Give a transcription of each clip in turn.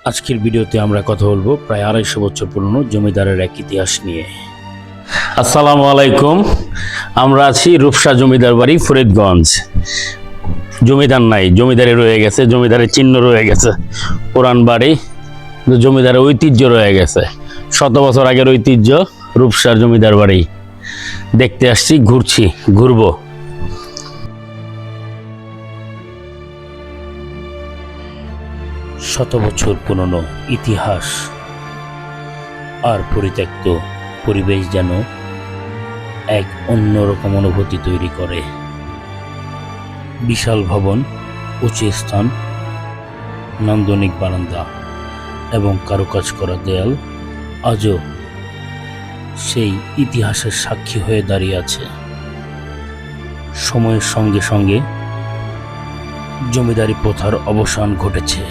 আজকের ভিডিওতে আমরা কথা বলবো প্রায় 250 বছর পুরনো জমিদারের এক ইতিহাস নিয়ে। আসসালামু আলাইকুম। আমরা আছি রূপসা জমিদার বাড়ি, ফরিদগঞ্জ। জমিদার নাই, জমিদারে রয়ে গেছে, জমিদারের চিহ্ন রয়ে গেছে। পুরান বাড়ি, জমিদারের ঐতিহ্য রয়ে গেছে। 100 বছর আগের ঐতিহ্য রূপসার জমিদার বাড়ি দেখতে আসছি, ঘুরবো। শত বছর পুরনো ইতিহাস আর পরিত্যক্ত পরিবেশ যেন এক অন্যরকম অনুভূতি তৈরি করে। বিশাল ভবন, উঁচু স্থান, নান্দনিক বারান্দা এবং কারুকাজ করা দেয়াল আজও সেই ইতিহাসের সাক্ষী হয়ে দাঁড়িয়ে আছে। সময়ের সঙ্গে সঙ্গে জমিদারি প্রথার অবসান ঘটেছে।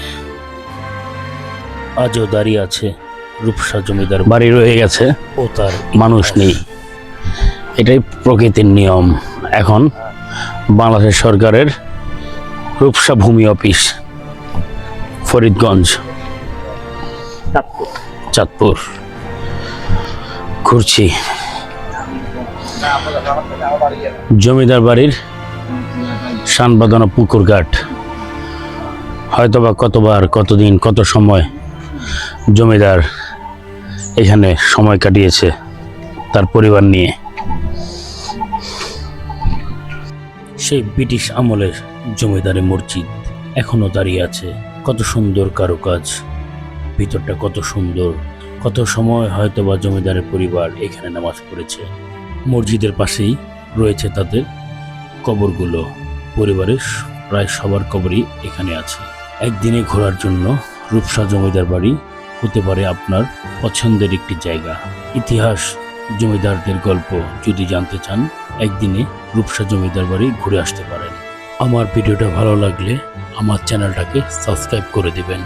আজও দাঁড়িয়ে আছে রূপসা জমিদার বাড়ি, রয়ে গেছে ও তার মানুষ নেই। এটাই প্রকৃতির নিয়ম। এখন বাংলাদেশ সরকারের রূপসা ভূমি অফিস, ফরিদগঞ্জ, চাঁদপুর। ঘুরছি জমিদার বাড়ির শান বাঁধানো পুকুর ঘাট। হয়তোবা কতবার, কতদিন, কত সময় জমিদার এখানে সময় কাটিয়েছে তার পরিবার নিয়ে। সেই ব্রিটিশ আমলের জমিদারি মসজিদ এখনো দাঁড়িয়ে আছে। কত সুন্দর কারুকাজ, ভিতরটা কত সুন্দর। কত সময় হয়তোবা জমিদারের পরিবার এখানে নামাজ পড়েছে। মসজিদের পাশেই রয়েছে তাদের কবরগুলো। পরিবারের প্রায় সবার কবরই এখানে আছে। একদিনে ঘোরার জন্য রূপসা জমিদার বাড়ি হতে পারে আপনার পছন্দের একটি জায়গা। ইতিহাস, জমিদারদের গল্প যদি জানতে চান, একদিনে রূপসা জমিদার বাড়ি ঘুরে আসতে পারেন। আমার ভিডিওটা ভালো লাগলে আমার চ্যানেলটাকে সাবস্ক্রাইব করে দিবেন।